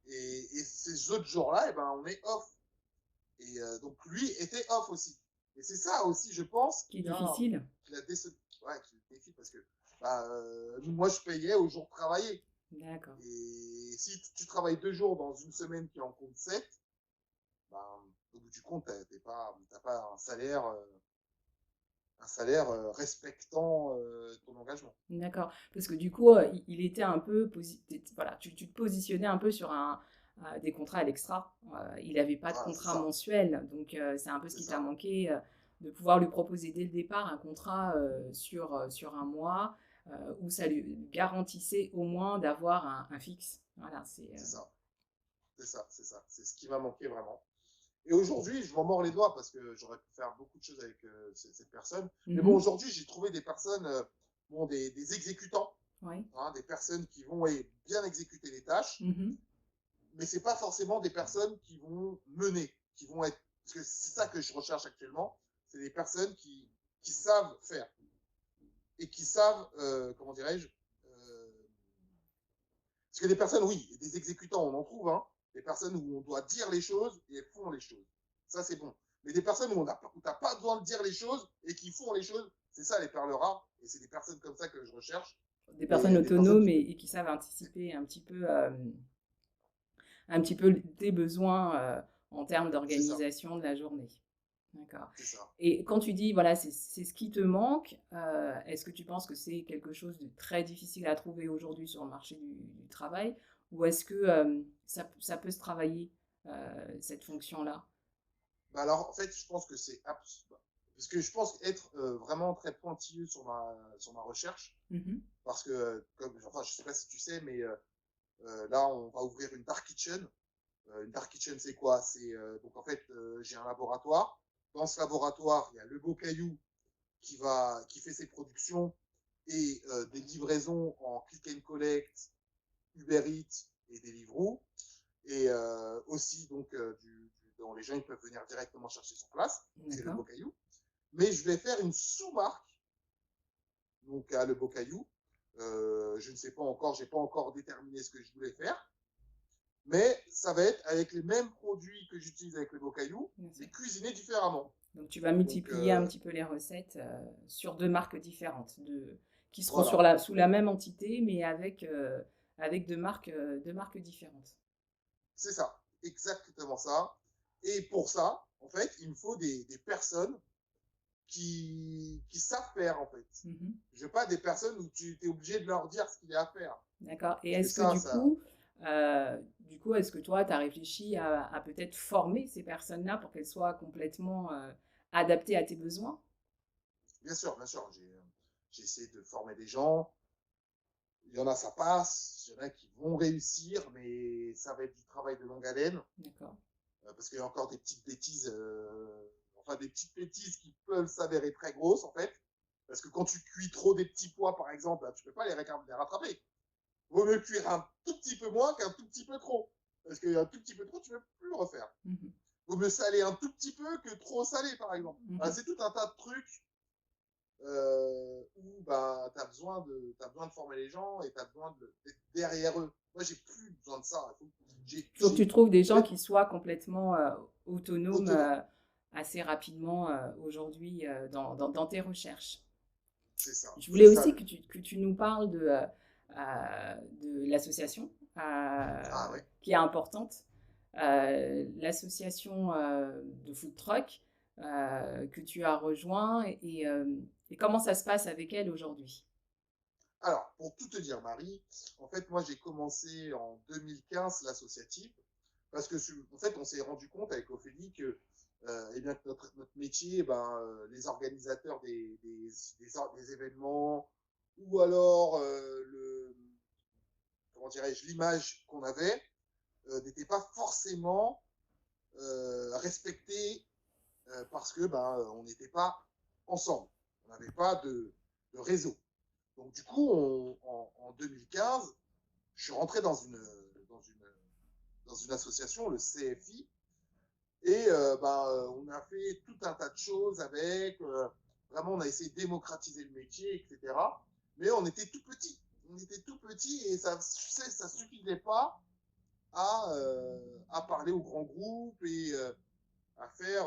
Et ces autres jours-là, eh ben, on est off. Et donc lui était off aussi. Et c'est ça aussi, je pense, qui est difficile. qui a ouais, qui est défi parce que moi, je payais au jour travaillé. D'accord. Et si tu travailles 2 jours dans une semaine qui en compte 7, ben, au bout du compte, t'as pas un salaire respectant ton engagement. D'accord. Parce que du coup, il était un peu, voilà, tu te positionnais un peu sur des contrats à l'extra. Il n'avait pas de Voilà, c'est contrat ça, mensuel, donc c'est un peu ce c'est qui t'a ça, manqué, de pouvoir lui proposer dès le départ un contrat sur un mois où ça lui garantissait au moins d'avoir un fixe. Voilà, c'est ça, c'est ça, c'est ça. C'est ce qui m'a manqué vraiment. Et aujourd'hui, je m'en mords les doigts parce que j'aurais pu faire beaucoup de choses avec cette personne. Mais bon, Mhm. aujourd'hui, j'ai trouvé des personnes, bon, des exécutants, Oui. hein, des personnes qui vont bien exécuter les tâches, Mhm. mais c'est pas forcément des personnes qui vont mener, qui vont être. Parce que c'est ça que je recherche actuellement, c'est des personnes qui savent faire et qui savent, comment dirais-je, parce que des personnes, oui, des exécutants, on en trouve, hein, des personnes où on doit dire les choses et elles font les choses. Ça, c'est bon. Mais des personnes où tu n'as pas besoin de dire les choses et qui font les choses, c'est ça les perles rares. Et c'est des personnes comme ça que je recherche. Des personnes Des personnes autonomes qui. et qui savent anticiper un petit peu tes besoins en termes C'est ça, d'organisation de la journée. D'accord. c'est ça. Et quand tu dis, voilà, c'est ce qui te manque, est-ce que tu penses que c'est quelque chose de très difficile à trouver aujourd'hui sur le marché du travail ou est-ce que ça peut se travailler, cette fonction-là? Bah alors, en fait, je pense que c'est parce que je pense être vraiment très pointilleux sur ma recherche, Mhm. parce que, enfin, je sais pas si tu sais, mais là, on va ouvrir une dark kitchen. Une dark kitchen, c'est quoi? Donc en fait, j'ai un laboratoire. Dans ce laboratoire, il y a le beau caillou qui fait ses productions et des livraisons en click and collect, Uber Eats et Deliveroo. Et aussi, donc, dont les gens ils peuvent venir directement chercher sur place. C'est le beau D'accord. caillou. Mais je vais faire une sous-marque donc à le beau caillou. Je ne sais pas encore, j'ai pas encore déterminé ce que je voulais faire. Mais ça va être avec les mêmes produits que j'utilise avec le beau caillou, Bien mais sûr. cuisinés différemment. Donc tu vas Donc multiplier un petit peu les recettes sur deux marques différentes, qui seront voilà, sous la même entité, mais avec deux marques différentes. c'est ça, exactement ça. Et pour ça, en fait, il me faut des personnes qui savent faire, en fait. Mhm. Je veux pas des personnes où tu es obligé de leur dire ce qu'il y a à faire. D'accord. Et Parce que est-ce que du coup, est-ce que toi, tu as réfléchi à peut-être former ces personnes-là pour qu'elles soient complètement adaptées à tes besoins? bien sûr, j'ai essayé de former des gens. Il y en a, ça passe. Il y en a qui vont réussir, mais ça va être du travail de longue haleine. D'accord. Parce qu'il y a encore des petites bêtises, enfin des petites bêtises qui peuvent s'avérer très grosses en fait. Parce que quand tu cuis trop des petits pois, par exemple, tu ne peux pas les rattraper. Vaut mieux cuire un tout petit peu moins qu'un tout petit peu trop. Parce qu'un tout petit peu trop, tu ne peux plus le refaire. Mhm. Vaut mieux saler un tout petit peu que trop salé, par exemple. Mhm. C'est tout un tas de trucs où bah, tu as besoin de former les gens et tu as besoin d'être derrière eux. Moi, j'ai plus besoin de ça. Il faut que tu trouves des En gens fait, qui soient complètement autonomes autonome. assez rapidement aujourd'hui dans tes recherches. c'est ça, Je c'est voulais ça. aussi que tu nous parles de l'association Ah ouais. qui est importante, l'association de food truck que tu as rejoint et comment ça se passe avec elle aujourd'hui? Alors, pour tout te dire, Marie, en fait, moi, j'ai commencé en 2015 l'associatif parce que, en fait, on s'est rendu compte avec Ophélie que, eh bien, que notre métier, eh ben, les organisateurs des événements ou alors comment dirais-je, l'image qu'on avait n'était pas forcément respectée parce que ben, on n'était pas ensemble. On n'avait pas de réseau. Donc, du coup, en 2015, je suis rentré dans une, dans une association, le CFI, et on a fait tout un tas de choses avec. Vraiment, on a essayé de démocratiser le métier, etc. Mais on était tout petit. On était tout petit et ça, tu sais, ça suffisait pas à parler aux grands groupes et à faire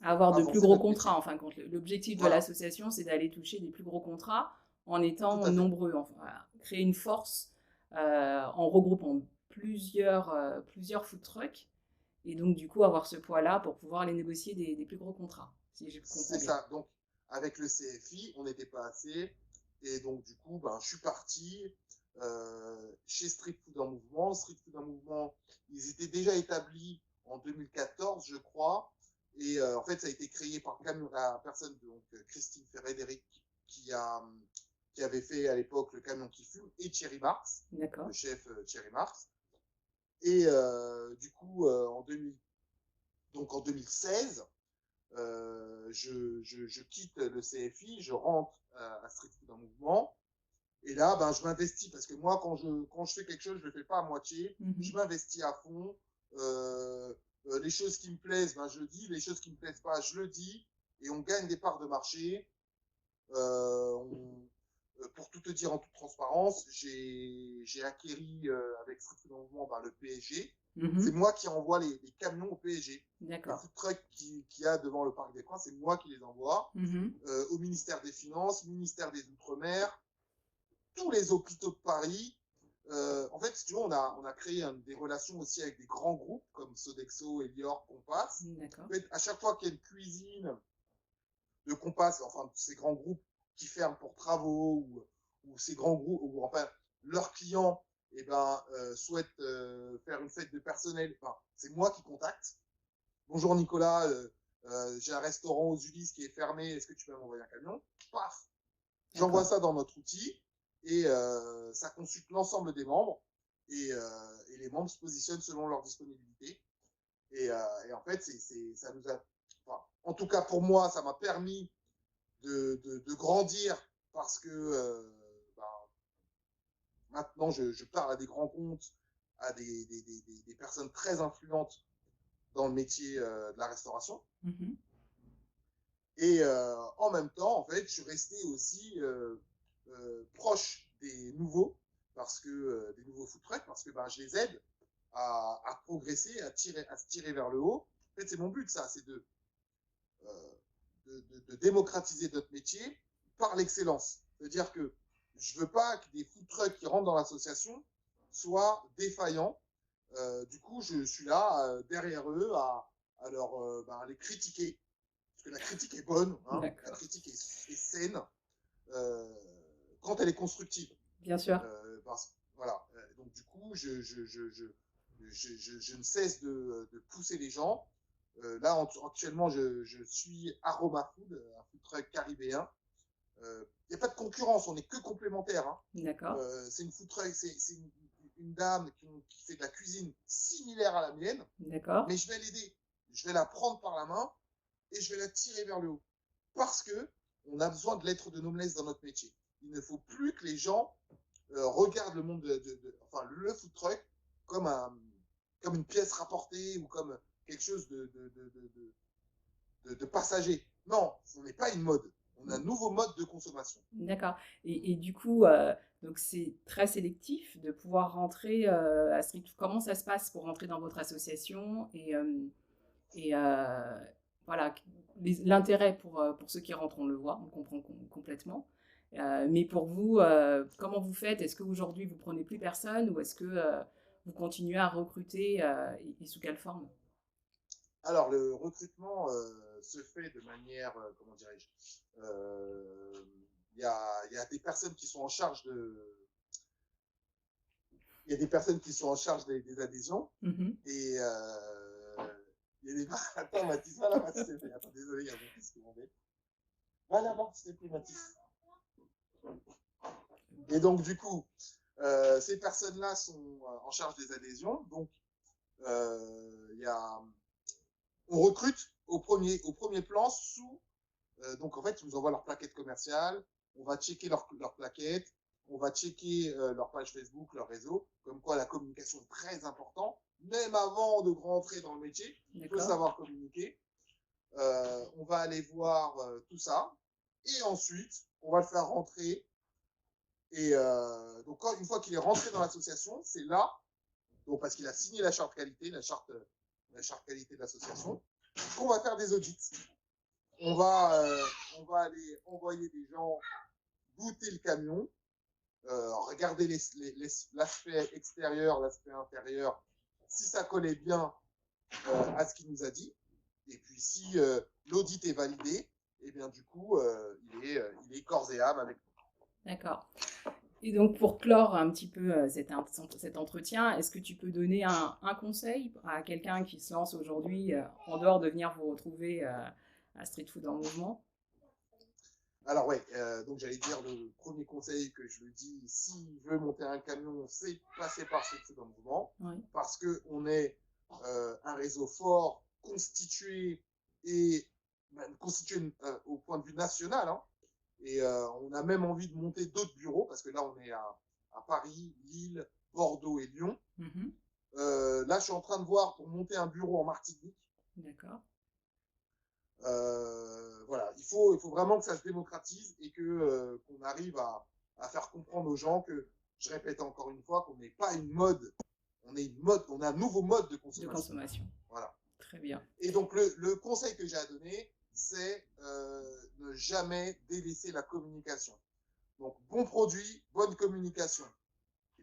Avoir de plus avancer gros notre contrats, métier. en fin de compte. L'objectif de Voilà, l'association, c'est d'aller toucher des plus gros contrats en tout étant à fait. nombreux, enfin, voilà. Créer une force en regroupant plusieurs food trucks et donc du coup avoir ce poids-là pour pouvoir aller négocier des plus gros contrats, si je comprends C'est bien. ça. Donc, avec le CFI, on n'était pas assez. Et donc, du coup, ben, je suis parti chez Street Food en Mouvement. Street Food en Mouvement, ils étaient déjà établis en 2014, je crois. Et en fait, ça a été créé par la personne, donc Christine Ferrédéric, qui, a, qui avait fait à l'époque le camion qui fume, et Thierry Marx, le D'accord. chef Thierry Marx. Et du coup, donc en 2016, je quitte le CFI, je rentre à Street Food en Mouvement. Et là, ben, je m'investis parce que moi, quand je fais quelque chose, je ne le fais pas à moitié. Je Mhm. m'investis à fond. Euh, les choses qui me plaisent, ben, je le dis. Les choses qui ne me plaisent pas, je le dis. Et on gagne des parts de marché. Pour tout te dire en toute transparence, j'ai acquéri avec Street Food en Mouvement ben, le PSG. C'est Mhm. moi qui envoie les camions au PSG. Les D'accord. food trucks qu'il y a devant le Parc des Princes, c'est moi qui les envoie Mhm. au ministère des Finances, ministère des Outre-mer, tous les hôpitaux de Paris. En fait, si tu veux, on a créé des relations aussi avec des grands groupes comme Sodexo, Elior, Compass. D'accord. En fait, à chaque fois qu'il y a une cuisine de Compass, enfin, ces grands groupes qui ferment pour travaux ou ces grands groupes, ou enfin, leurs clients eh ben, souhaitent faire une fête de personnel, enfin, c'est moi qui contacte. Bonjour Nicolas, j'ai un restaurant aux Ulysses qui est fermé, est-ce que tu peux m'envoyer un camion? Paf, j'envoie D'accord. ça dans notre outil et ça consulte l'ensemble des membres et les membres se positionnent selon leur disponibilité. Et en fait, ça nous a, enfin, en tout cas pour moi, ça m'a permis de grandir parce que ben, maintenant je parle à des grands comptes, à des personnes très influentes dans le métier de la restauration. Mhm. Et en même temps, en fait, je suis resté aussi proche des nouveaux, parce que des nouveaux food trucks, parce que ben, je les aide à progresser, à se tirer vers le haut. En fait, c'est mon but, ça, c'est euh, de démocratiser notre métier par l'excellence. C'est-à-dire que je veux pas que des food trucks qui rentrent dans l'association soient défaillants. Du coup, je suis là derrière eux à les critiquer parce que la critique est bonne, hein, la D'accord. critique est saine euh, quand elle est constructive. Bien sûr. Voilà. Donc du coup, je ne cesse de pousser les gens. Là, actuellement, je suis Aroma Food, un food truck caribéen. Il n'y a pas de concurrence, on n'est que complémentaires. Hein. D'accord. C'est une food truck, c'est une dame qui fait de la cuisine similaire à la mienne, D'accord. mais je vais l'aider. Je vais la prendre par la main et je vais la tirer vers le haut. Parce que on a besoin de lettres de noblesse dans notre métier. Il ne faut plus que les gens regardent le monde enfin le food truck comme comme une pièce rapportée ou comme quelque chose de passager. Non, ce n'est pas une mode. On a un nouveau mode de consommation. D'accord. Et du coup, donc c'est très sélectif de pouvoir rentrer à Street. Comment ça se passe pour rentrer dans votre association et voilà, l'intérêt pour ceux qui rentrent, on le voit, on comprend complètement. Mais pour vous, comment vous faites? Est-ce qu'aujourd'hui, vous prenez plus personne ou est-ce que vous continuez à recruter et sous quelle forme? Alors, le recrutement se fait de manière, comment dirais-je, euh, il y a des personnes qui sont en charge il y a des personnes qui sont en charge des adhésions Mhm. et il y a des attends Mathis, va là-bas s'il te plaît. Attends, désolé, il y a mon fils qui m'embête. Va là-bas s'il te plaît Mathis. Et donc du coup, ces personnes-là sont en charge des adhésions. Donc il y a, on recrute au premier plan sous. Donc en fait, ils nous envoient leur plaquette commerciale. On va checker leur plaquette. On va checker leur page Facebook, leur réseau. Comme quoi la communication est très importante. Même avant de rentrer dans le métier, il faut D'accord. savoir communiquer. On va aller voir tout ça. Et ensuite, on va le faire rentrer. Et donc, une fois qu'il est rentré dans l'association, c'est là, donc, parce qu'il a signé la charte qualité, la charte qualité de l'association, qu'on va faire des audits. On va, on va aller envoyer des gens goûter le camion, regarder l'aspect extérieur, l'aspect intérieur, si ça collait bien à ce qu'il nous a dit. Et puis si l'audit est validé, et bien du coup, il est corps et âme avec nous. D'accord. Et donc, pour clore un petit peu cet entretien, est-ce que tu peux donner un conseil à quelqu'un qui se lance aujourd'hui, en dehors de venir vous retrouver à Street Food en Mouvement? Alors ouais, donc j'allais dire le premier conseil que je le dis, s'il veut monter un camion, c'est passer par Street Food en Mouvement, Oui. parce qu'on est un réseau fort, constitué et même constitué au point de vue national, hein, et on a même envie de monter d'autres bureaux, parce que là on est à Paris, Lille, Bordeaux et Lyon. Mhm. Là je suis en train de voir pour monter un bureau en Martinique. D'accord. Voilà, il faut vraiment que ça se démocratise et que qu'on arrive à faire comprendre aux gens que, je répète encore une fois, qu'on n'est pas une mode, on est une mode, on a un nouveau mode de De consommation. consommation. Voilà. Très bien. Et donc le conseil que j'ai à donner, c'est ne jamais délaisser la communication. Donc bon produit, bonne communication.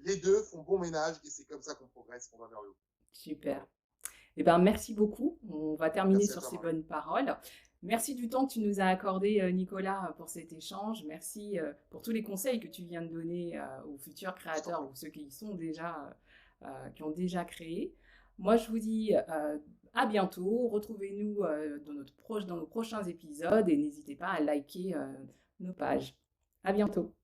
Les deux font bon ménage et c'est comme ça qu'on progresse, qu'on va vers le haut. Super. Eh ben, merci beaucoup. On va terminer Merci à sur toi, ces Marie. bonnes paroles. Merci du temps que tu nous as accordé, Nicolas, pour cet échange. Merci pour tous les conseils que tu viens de donner aux futurs Je t'en créateurs prie. ou ceux qui sont déjà, qui ont déjà créé. Moi, je vous dis à bientôt. Retrouvez-nous dans nos prochains épisodes et n'hésitez pas à liker nos pages. À bientôt.